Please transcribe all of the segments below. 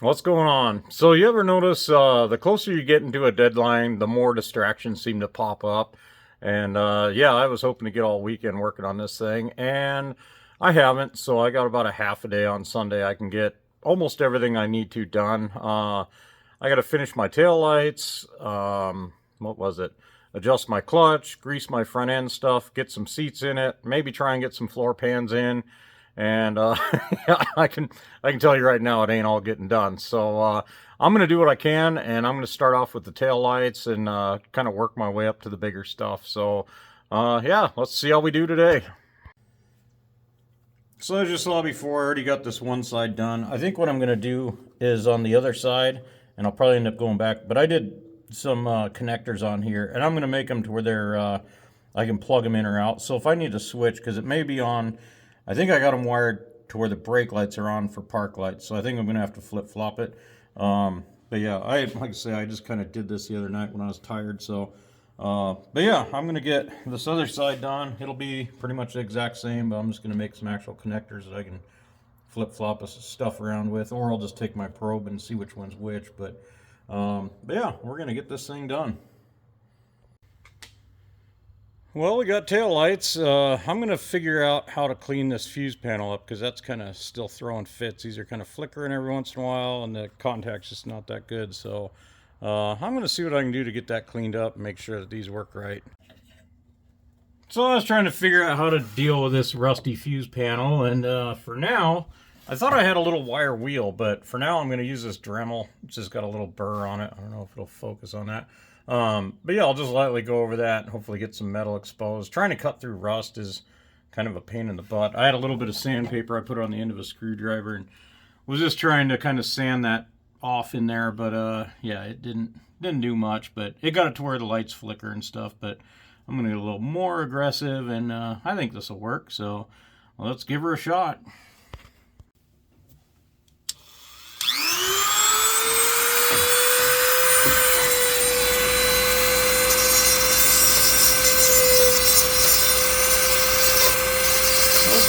What's going on? So you ever notice the closer you get into a deadline, the more distractions seem to pop up. And yeah, I was hoping to get all weekend working on this thing, and I haven't. So I got about a half a day on Sunday. I can get almost everything I need to done. I got to finish my tail lights. What was it? Adjust my clutch, grease my front end stuff, get some seats in it, maybe try and get some floor pans in. And yeah, I can tell you right now, it ain't all getting done. So I'm gonna do what I can, and I'm gonna start off with the tail lights and kind of work my way up to the bigger stuff. So yeah, let's see how we do today. So as you saw before, I already got this one side done. I think what I'm gonna do is on the other side, and I'll probably end up going back, but I did some connectors on here, and I'm gonna make them to where they're I can plug them in or out. So if I need to switch, because it may be on, I think I got them wired to where the brake lights are on for park lights, so I think I'm going to have to flip-flop it. But yeah, like I say, I just kind of did this the other night when I was tired, so... but yeah, I'm going to get this other side done. It'll be pretty much the exact same, but I'm just going to make some actual connectors that I can flip-flop stuff around with, or I'll just take my probe and see which one's which. But yeah, we're going to get this thing done. Well, we got tail lights. I'm going to figure out how to clean this fuse panel up, because that's kind of still throwing fits. These are kind of flickering every once in a while, and the contact's just not that good. So I'm going to see what I can do to get that cleaned up and make sure that these work right. So I was trying to figure out how to deal with this rusty fuse panel, and for now, I thought I had a little wire wheel, but for now I'm going to use this Dremel. It's just got a little burr on it. I don't know if it'll focus on that. But yeah, I'll just lightly go over that and hopefully get some metal exposed. Trying to cut through rust is kind of a pain in the butt. I had a little bit of sandpaper. I put it on the end of a screwdriver and was just trying to kind of sand that off in there. But yeah, it didn't do much, but it got it to where the lights flicker and stuff. But I'm going to get a little more aggressive, and I think this will work. So let's give her a shot.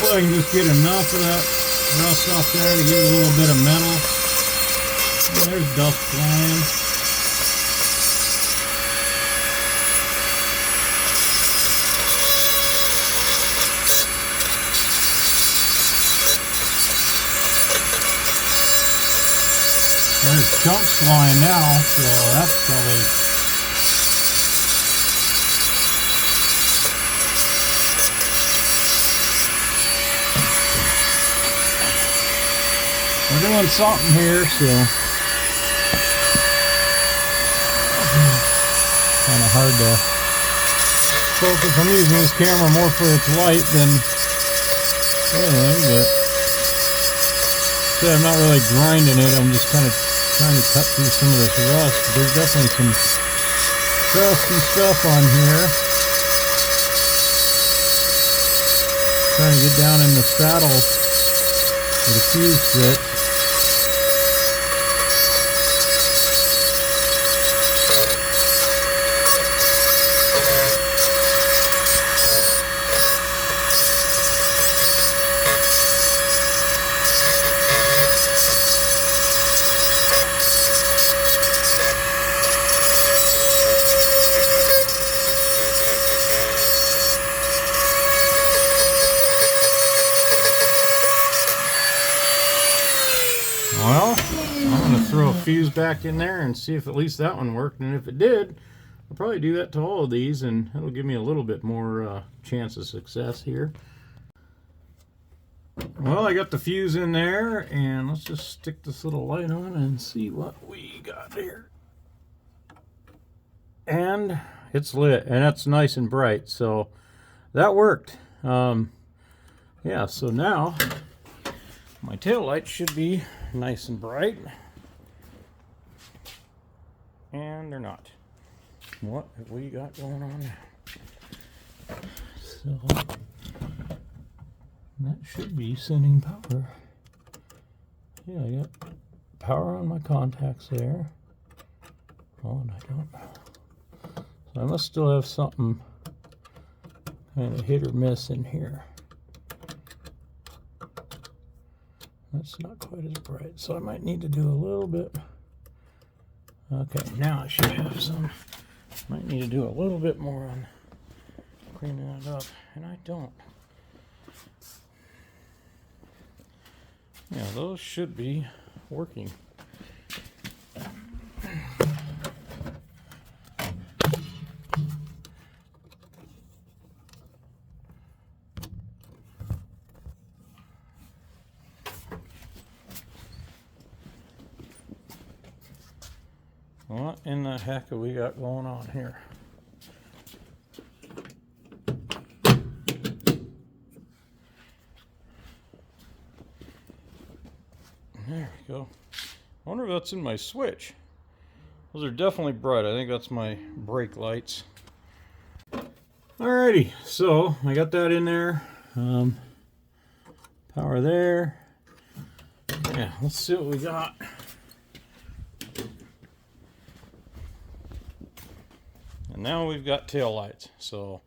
I can just get enough of that rust off there to get a little bit of metal. Oh, there's dust flying. There's chunks flying now, so that's probably... We're doing something here, so kind of hard to focus. I'm using this camera more for its light than anything, but I'm not really grinding it. I'm just kind of trying to cut through some of this rust. There's definitely some crusty stuff on here. Trying to get down in the saddle where the fuse fits. Well, I'm going to throw a fuse back in there and see if at least that one worked. And if it did, I'll probably do that to all of these, and it'll give me a little bit more chance of success here. Well, I got the fuse in there, and let's just stick this little light on and see what we got here. And it's lit, and that's nice and bright, so that worked. Yeah, so now my tail light should be nice and bright, and they're not. What have we got going on now? So that should be sending power. Yeah, I got power on my contacts there. Oh, and I don't. So I must still have something kind of hit or miss in here. That's not quite as bright, so I might need to do a little bit. Okay, now I should have some. Might need to do a little bit more on cleaning it up, and I don't. Yeah, those should be working. What in the heck have we got going on here? There we go. I wonder if that's in my switch. Those are definitely bright. I think that's my brake lights. Alrighty, so I got that in there. Power there. Yeah, let's see what we got. And now we've got tail lights. So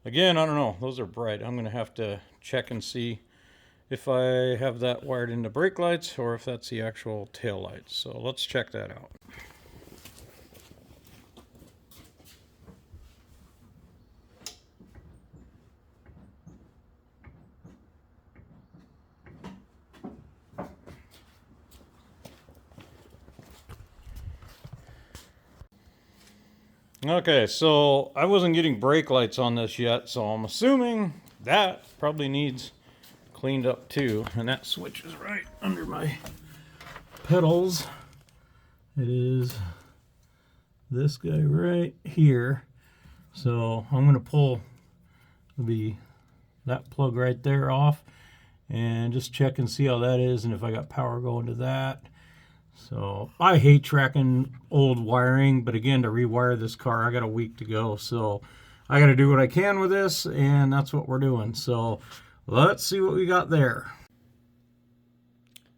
again, I don't know, those are bright. I'm gonna have to check and see if I have that wired into brake lights or if that's the actual tail lights. So let's check that out. Okay, so I wasn't getting brake lights on this yet, so I'm assuming that probably needs cleaned up too. And that switch is right under my pedals. It is this guy right here. So I'm going to pull that plug right there off and just check and see how that is and if I got power going to that. So I hate tracking old wiring, but again, to rewire this car, I got a week to go. So I got to do what I can with this, and that's what we're doing. So let's see what we got there.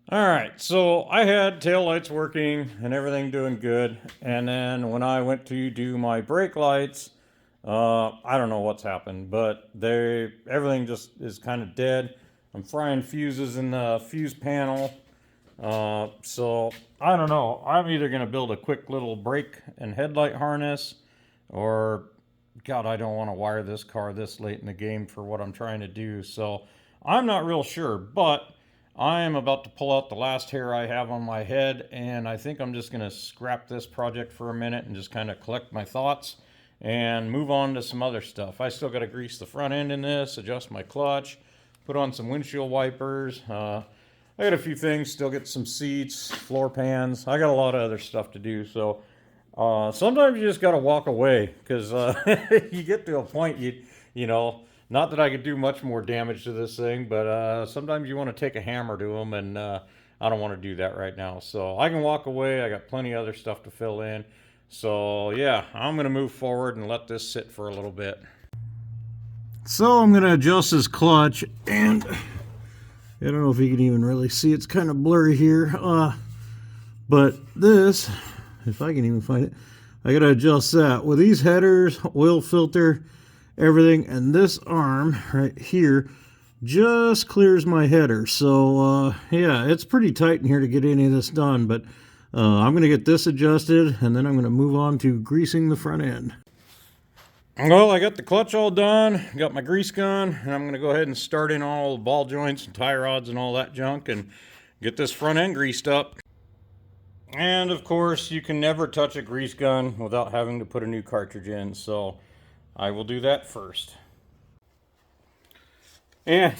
All right, so I had tail lights working and everything doing good. And then when I went to do my brake lights, I don't know what's happened, but everything just is kind of dead. I'm frying fuses in the fuse panel. So I don't know. I'm either going to build a quick little brake and headlight harness, or God, I don't want to wire this car this late in the game for what I'm trying to do. So I'm not real sure, but I am about to pull out the last hair I have on my head, and I think I'm just going to scrap this project for a minute and just kind of collect my thoughts and move on to some other stuff. I still got to grease the front end in this, adjust my clutch, put on some windshield wipers. I got a few things, still get some seats, floor pans. I got a lot of other stuff to do. So sometimes you just got to walk away because you get to a point, you know, not that I could do much more damage to this thing, but sometimes you want to take a hammer to them, and I don't want to do that right now. So I can walk away. I got plenty of other stuff to fill in. So yeah, I'm going to move forward and let this sit for a little bit. So I'm going to adjust this clutch, and I don't know if you can even really see, it's kind of blurry here, but this, if I can even find it, I gotta adjust that with these headers, oil filter, everything, and this arm right here just clears my header. So yeah, it's pretty tight in here to get any of this done, but I'm gonna get this adjusted, and then I'm gonna move on to greasing the front end. Well, I got the clutch all done, got my grease gun, and I'm going to go ahead and start in all the ball joints and tie rods and all that junk and get this front end greased up. And of course, you can never touch a grease gun without having to put a new cartridge in, so I will do that first. And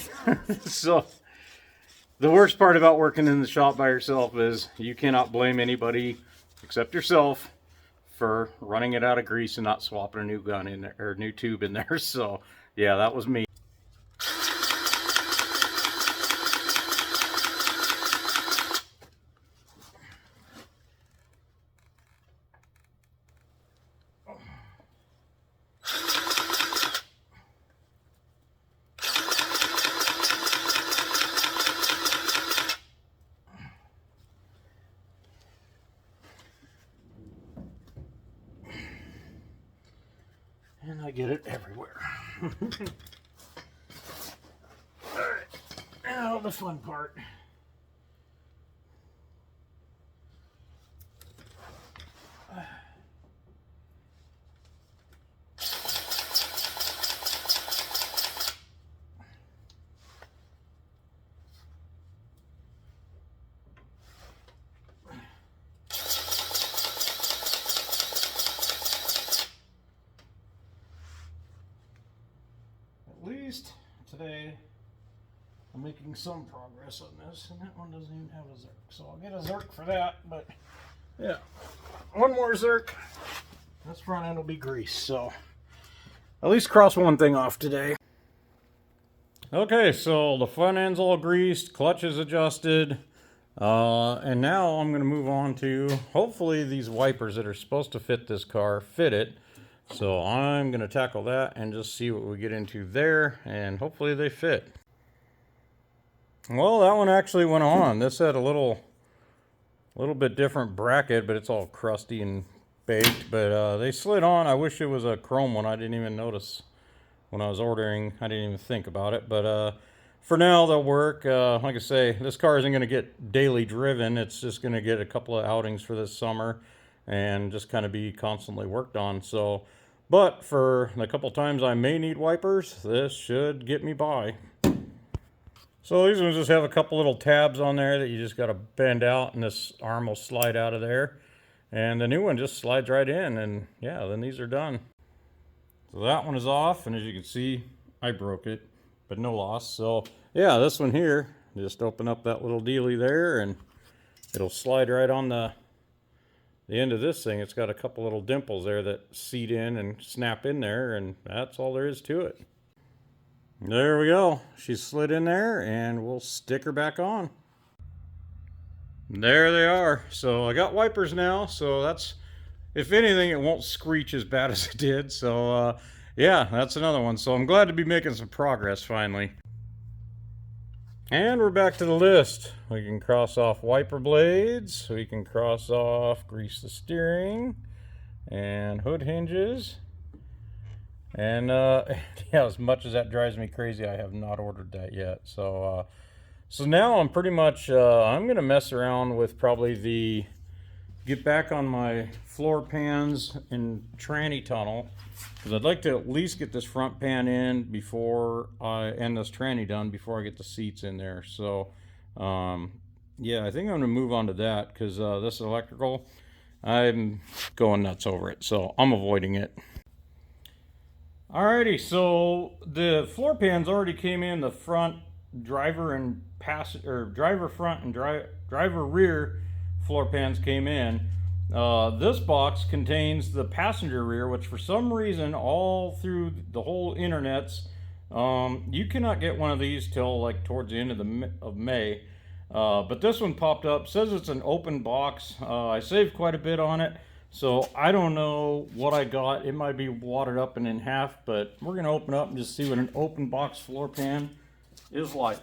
so the worst part about working in the shop by yourself is you cannot blame anybody except yourself for running it out of grease and not swapping a new gun in there, or new tube in there. So yeah, that was me. And I get it everywhere. Alright, now the fun part. some progress on this, and that one doesn't even have a Zerk, so I'll get a Zerk for that. But yeah, one more Zerk. This front end will be greased, so at least cross one thing off today. Okay, so the front end's all greased, clutch is adjusted, and now I'm going to move on to, hopefully these wipers that are supposed to fit this car fit it. So I'm going to tackle that and just see what we get into there, and hopefully they fit. Well, that one actually went on. This had a little bit different bracket, but it's all crusty and baked, but they slid on. I wish it was a chrome one. I didn't even notice when I was ordering. I didn't even think about it, but for now they'll work. Like I say, this car isn't going to get daily driven. It's just going to get a couple of outings for this summer and just kind of be constantly worked on. So, but for the couple times I may need wipers, this should get me by. So these ones just have a couple little tabs on there that you just got to bend out, and this arm will slide out of there. And the new one just slides right in, and yeah, then these are done. So that one is off, and as you can see, I broke it, but no loss. So yeah, this one here, just open up that little dealy there, and it'll slide right on the end of this thing. It's got a couple little dimples there that seat in and snap in there, and that's all there is to it. There we go. She's slid in there, and we'll stick her back on. There they are. So I got wipers now, so that's, if anything, it won't screech as bad as it did. So yeah, that's another one. So I'm glad to be making some progress finally. And we're back to the list. We can cross off wiper blades. We can cross off grease the steering and hood hinges. And yeah, as much as that drives me crazy, I have not ordered that yet. So so now I'm pretty much, I'm going to mess around with probably get back on my floor pans and tranny tunnel, because I'd like to at least get this front pan in before and this tranny done before I get the seats in there. So yeah, I think I'm going to move on to that, because this electrical, I'm going nuts over it, so I'm avoiding it. Alrighty, so the floor pans already came in. The front driver and driver front and driver rear floor pans came in. This box contains the passenger rear, which for some reason all through the whole internets, you cannot get one of these till like towards the end of May. But this one popped up, says it's an open box. I saved quite a bit on it, so I don't know what I got. It might be watered up and in half, but we're gonna open up and just see what an open box floor pan is like.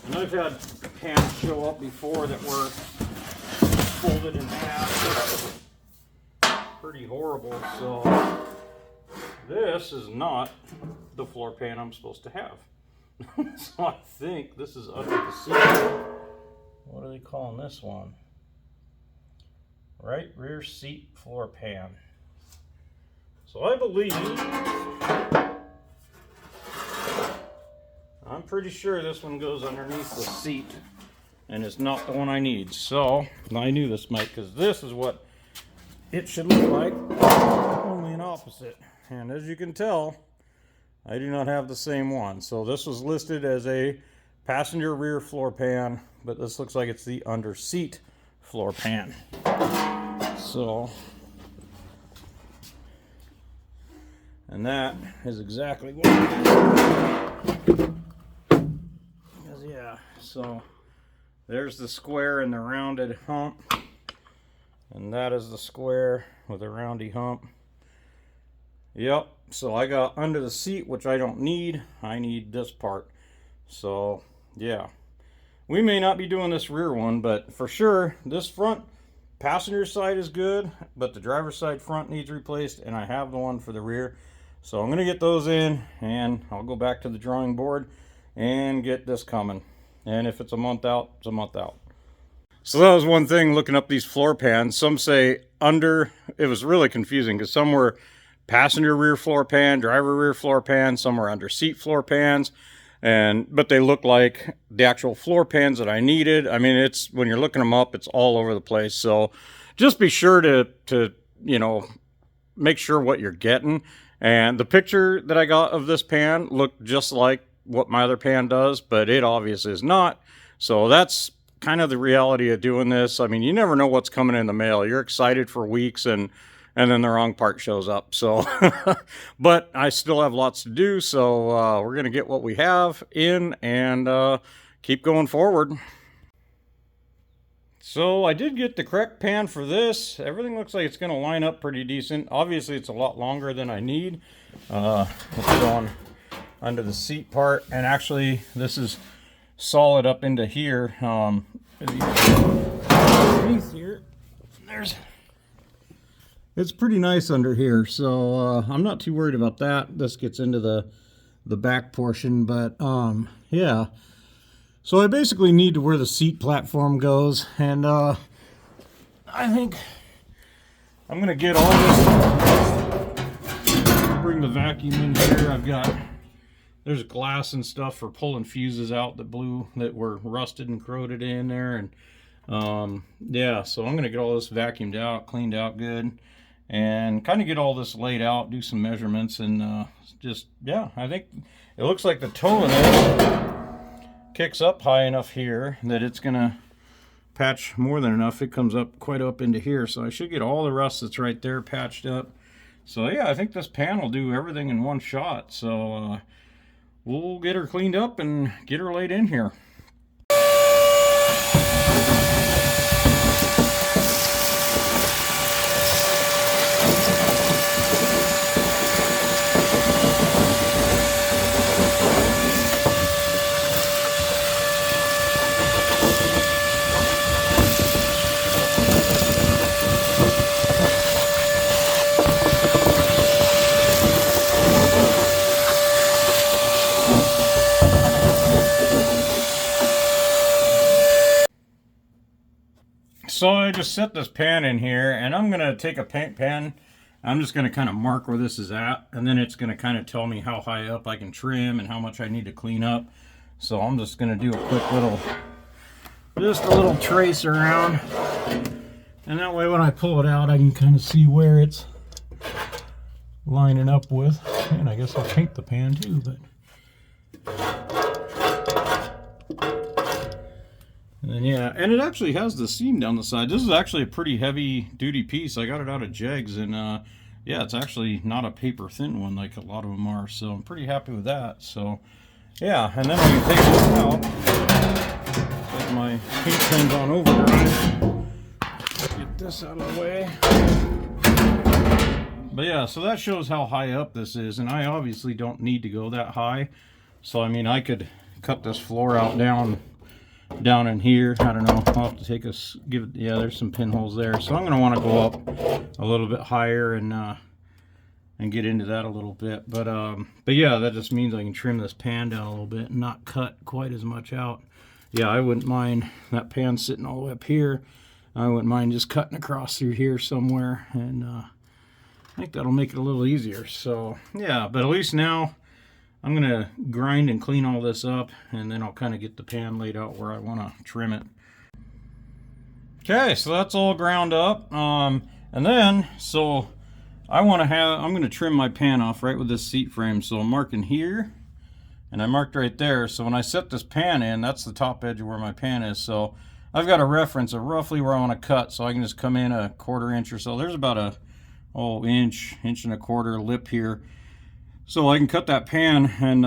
And I've had pans show up before that were folded in half. Pretty horrible. So this is not the floor pan I'm supposed to have. So I think this is under the seat. What are they calling this one? Right rear seat floor pan. So I believe, I'm pretty sure this one goes underneath the seat, and it's not the one I need. So I knew this might, because this is what it should look like, only an opposite. And as you can tell, I do not have the same one. So this was listed as a passenger rear floor pan, but this looks like it's the under seat floor pan. So, and that is exactly what it is. Yeah, so there's the square and the rounded hump, and that is the square with a roundy hump. Yep, so I got under the seat, which I don't need. I need this part. So yeah, we may not be doing this rear one, but for sure this front passenger side is good, but the driver's side front needs replaced, and I have the one for the rear. So I'm gonna get those in, and I'll go back to the drawing board and get this coming. And if it's a month out, it's a month out. So that was one thing looking up these floor pans. Some say under, it was really confusing, because some were passenger rear floor pan, driver rear floor pan, some were under seat floor pans. but they look like the actual floor pans that I needed. I mean, it's, when you're looking them up, it's all over the place. So just be sure to you know, make sure what you're getting. And the picture that I got of this pan looked just like what my other pan does, but it obviously is not. So that's kind of the reality of doing this. I mean, you never know what's coming in the mail. You're excited for weeks, and then the wrong part shows up. So, but I still have lots to do. So we're going to get what we have in and keep going forward. So I did get the correct pan for this. Everything looks like it's going to line up pretty decent. Obviously, it's a lot longer than I need. Let's go on under the seat part. And actually, this is solid up into here. Underneath here, it's pretty nice under here. So I'm not too worried about that. This gets into the back portion, but yeah. So I basically need to where the seat platform goes, and I think I'm gonna get all this, bring the vacuum in here. There's glass and stuff for pulling fuses out that were rusted and corroded in there, and yeah, so I'm gonna get all this vacuumed out, cleaned out good, and kind of get all this laid out, do some measurements, and just, yeah, I think it looks like the toe of this kicks up high enough here that it's gonna patch more than enough. It comes up quite up into here, so I should get all the rust that's right there patched up. So yeah, I think this pan will do everything in one shot. So we'll get her cleaned up and get her laid in here. So I just set this pan in here, and I'm going to take a paint pen. I'm just going to kind of mark where this is at, and then it's going to kind of tell me how high up I can trim and how much I need to clean up. So I'm just going to do a quick little, just a little trace around, and that way when I pull it out, I can kind of see where it's lining up with. And I guess I'll paint the pan too, but... And then, yeah, and it actually has the seam down the side. This is actually a pretty heavy duty piece. I got it out of Jegs, and yeah, it's actually not a paper thin one like a lot of them are. So I'm pretty happy with that. So yeah, and then I can take this out. Set my paint pen's on overdrive. Get this out of the way. But yeah, so that shows how high up this is, and I obviously don't need to go that high. So I mean, I could cut this floor out down in here. I don't know, I'll have to take yeah, there's some pinholes there, so I'm going to want to go up a little bit higher and get into that a little bit. But yeah, that just means I can trim this pan down a little bit and not cut quite as much out. Yeah, I wouldn't mind that pan sitting all the way up here. I wouldn't mind just cutting across through here somewhere, and I think that'll make it a little easier. So yeah, but at least now I'm going to grind and clean all this up, and then I'll kind of get the pan laid out where I want to trim it. Okay, so that's all ground up. And then, so I'm going to trim my pan off right with this seat frame. So I'm marking here, and I marked right there. So when I set this pan in, that's the top edge of where my pan is. So I've got a reference of roughly where I want to cut. So I can just come in a 1/4 inch or so. There's about a inch and a 1/4 lip here. So I can cut that pan, and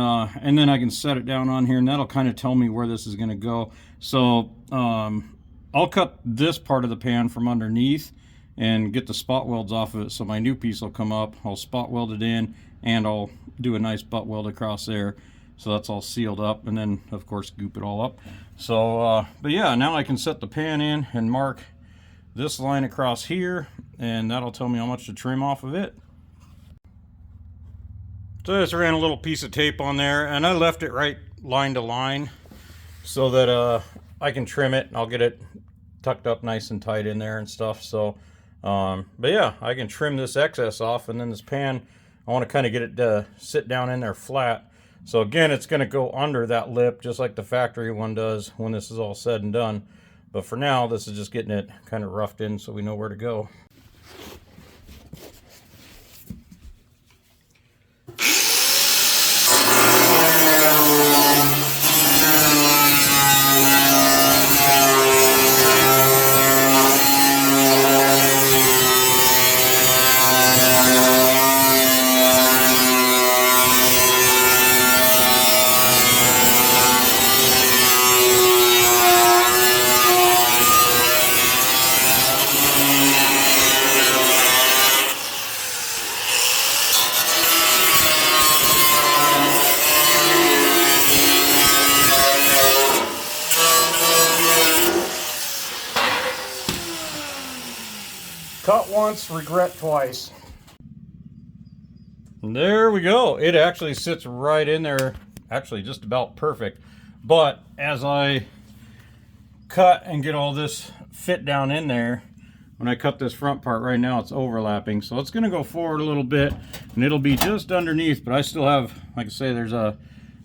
then I can set it down on here, and that'll kind of tell me where this is going to go. So I'll cut this part of the pan from underneath and get the spot welds off of it, so my new piece will come up. I'll spot weld it in, and I'll do a nice butt weld across there, so that's all sealed up, and then of course goop it all up. So but yeah, now I can set the pan in and mark this line across here, and that'll tell me how much to trim off of it. So I just ran a little piece of tape on there, and I left it right line to line so that I can trim it, and I'll get it tucked up nice and tight in there and stuff. So but yeah, I can trim this excess off, and then this pan, I want to kind of get it to sit down in there flat. So again, it's going to go under that lip just like the factory one does when this is all said and done. But for now, this is just getting it kind of roughed in so we know where to go. Cut once, regret twice. And there we go. It actually sits right in there, actually just about perfect. But as I cut and get all this fit down in there, when I cut this front part right now, it's overlapping. So it's gonna go forward a little bit and it'll be just underneath, but I still have, like I say, there's a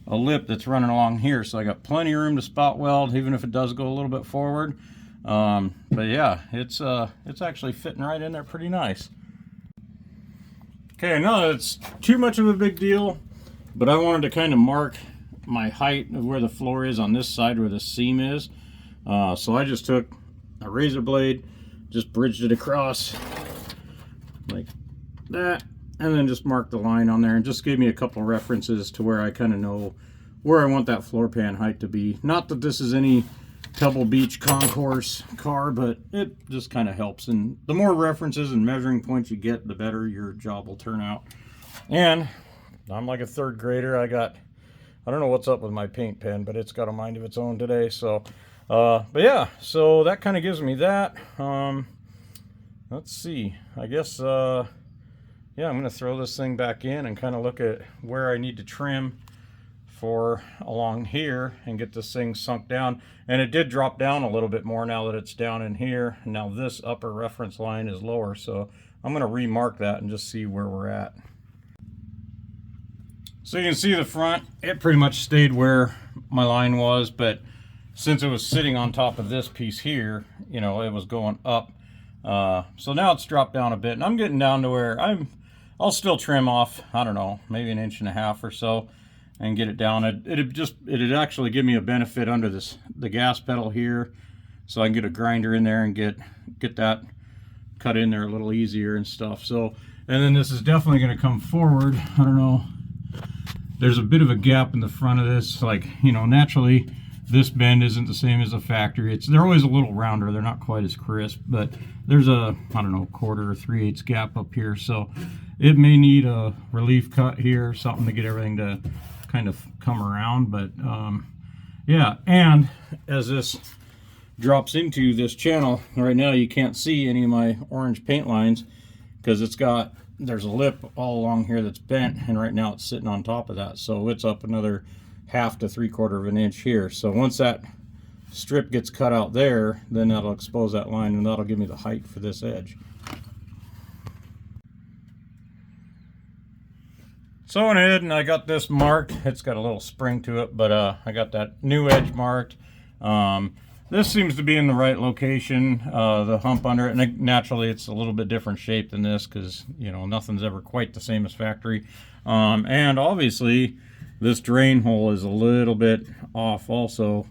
lip that's running along here. So I got plenty of room to spot weld, even if it does go a little bit forward. But yeah, it's actually fitting right in there pretty nice. Okay, not that it's too much of a big deal, but I wanted to kind of mark my height of where the floor is on this side where the seam is. So I just took a razor blade, just bridged it across like that, and then just marked the line on there and just gave me a couple references to where I kind of know where I want that floor pan height to be. Not that this is any Pebble Beach concourse car, but it just kind of helps. And the more references and measuring points you get, the better your job will turn out. And I'm like a third grader. I don't know what's up with my paint pen, but it's got a mind of its own today. So, but yeah, so that kind of gives me that. Let's see. I guess, yeah, I'm going to throw this thing back in and kind of look at where I need to trim for along here and get this thing sunk down. And it did drop down a little bit more now that it's down in here. And now this upper reference line is lower, so I'm going to remark that and just see where we're at. So you can see the front, it pretty much stayed where my line was, but since it was sitting on top of this piece here, you know, it was going up. So now it's dropped down a bit, and I'm getting down to where I'll still trim off, I don't know, maybe 1.5 inches or so, and get it down. It'd actually give me a benefit under the gas pedal here, so I can get a grinder in there and get that cut in there a little easier and stuff. So, and then this is definitely going to come forward. I don't know, there's a bit of a gap in the front of this, like, you know, naturally this bend isn't the same as the factory. They're always a little rounder, they're not quite as crisp, but there's a, I don't know, 1/4 or 3/8 gap up here, so it may need a relief cut here, something to get everything to kind of come around. But yeah, and as this drops into this channel right now, you can't see any of my orange paint lines because there's a lip all along here that's bent, and right now it's sitting on top of that, so it's up another 1/2 to 3/4 inch here. So once that strip gets cut out there, then that'll expose that line, and that'll give me the height for this edge. So I went ahead and I got this marked. It's got a little spring to it, but I got that new edge marked. This seems to be in the right location, the hump under it, and naturally it's a little bit different shape than this because, you know, nothing's ever quite the same as factory. And obviously this drain hole is a little bit off also,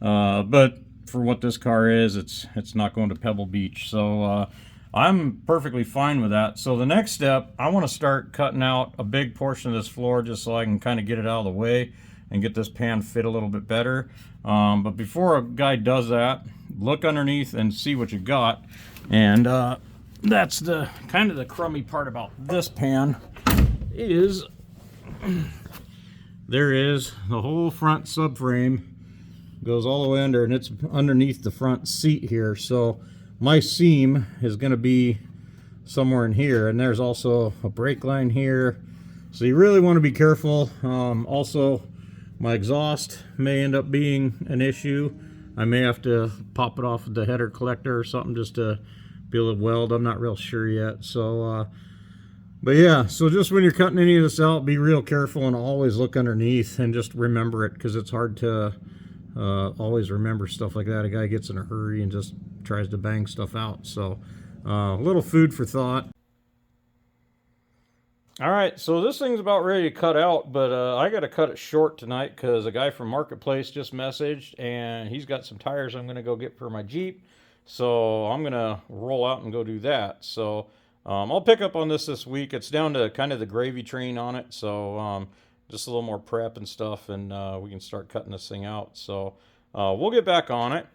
but for what this car is, it's not going to Pebble Beach, so I'm perfectly fine with that. So the next step, I want to start cutting out a big portion of this floor just so I can kind of get it out of the way and get this pan fit a little bit better. But before a guy does that, look underneath and see what you got. And that's the kind of the crummy part about this pan is there is the whole front subframe goes all the way under, and it's underneath the front seat here. So my seam is going to be somewhere in here, and there's also a brake line here, so you really want to be careful. Also, my exhaust may end up being an issue. I may have to pop it off with the header collector or something just to be able to weld. I'm not real sure yet. So But yeah, so just when you're cutting any of this out, be real careful and always look underneath and just remember it, because it's hard to always remember stuff like that. A guy gets in a hurry and just tries to bang stuff out. So a little food for thought. All right, so this thing's about ready to cut out, but I got to cut it short tonight because a guy from Marketplace just messaged and he's got some tires I'm going to go get for my Jeep. So I'm going to roll out and go do that. So I'll pick up on this week. It's down to kind of the gravy train on it. So just a little more prep and stuff, and we can start cutting this thing out. So we'll get back on it.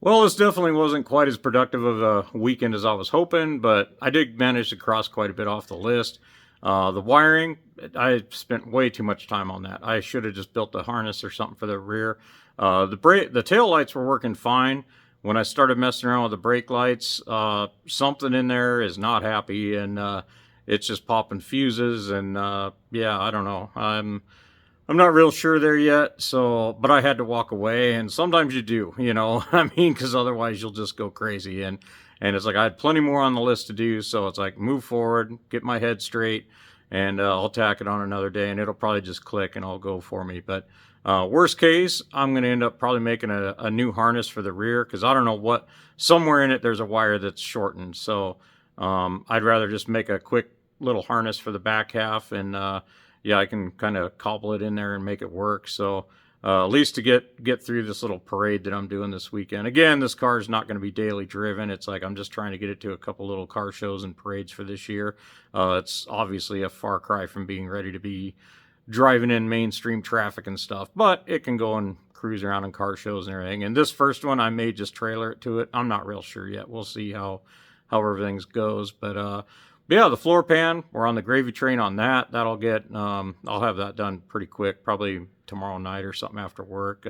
Well, this definitely wasn't quite as productive of a weekend as I was hoping, but I did manage to cross quite a bit off the list. The wiring, I spent way too much time on that. I should have just built a harness or something for the rear. The tail lights were working fine. When I started messing around with the brake lights, something in there is not happy, and it's just popping fuses, and yeah, I don't know. I'm not real sure there yet, so, but I had to walk away, and sometimes you do, you know, I mean, because otherwise you'll just go crazy, and it's like I had plenty more on the list to do, so it's like move forward, get my head straight, and I'll tack it on another day, and it'll probably just click and I'll go for me. But worst case, I'm going to end up probably making a new harness for the rear, because I don't know what, somewhere in it there's a wire that's shortened, so I'd rather just make a quick little harness for the back half, and yeah, I can kind of cobble it in there and make it work. So at least to get through this little parade that I'm doing this weekend. Again, this car is not going to be daily driven. It's like I'm just trying to get it to a couple little car shows and parades for this year. It's obviously a far cry from being ready to be driving in mainstream traffic and stuff, but it can go and cruise around in car shows and everything. And this first one, I may just trailer it to it. I'm not real sure yet. We'll see how everything goes. But yeah, the floor pan, we're on the gravy train on that. That'll get, I'll have that done pretty quick, probably tomorrow night or something after work.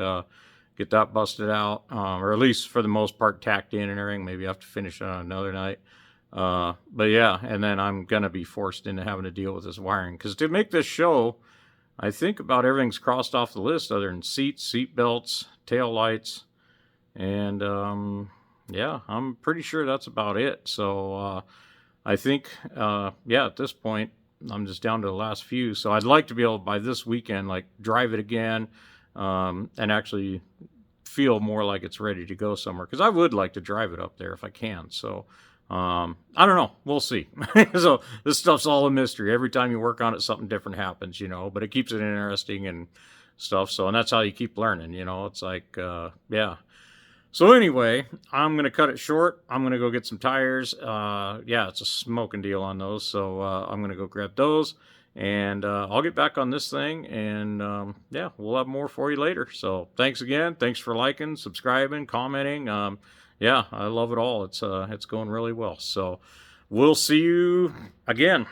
Get that busted out, or at least for the most part tacked in and everything. Maybe I have to finish it on another night. But yeah, and then I'm going to be forced into having to deal with this wiring. Because to make this show, I think about everything's crossed off the list other than seats, seat belts, tail lights, and yeah, I'm pretty sure that's about it. So I think, yeah, at this point, I'm just down to the last few. So I'd like to be able to, by this weekend, like drive it again and actually feel more like it's ready to go somewhere. Because I would like to drive it up there if I can. So I don't know. We'll see. So this stuff's all a mystery. Every time you work on it, something different happens, you know. But it keeps it interesting and stuff. So, and that's how you keep learning, you know. It's like, yeah. So anyway, I'm going to cut it short. I'm going to go get some tires. Yeah, it's a smoking deal on those. So I'm going to go grab those. And I'll get back on this thing. And yeah, we'll have more for you later. So thanks again. Thanks for liking, subscribing, commenting. Yeah, I love it all. It's going really well. So we'll see you again.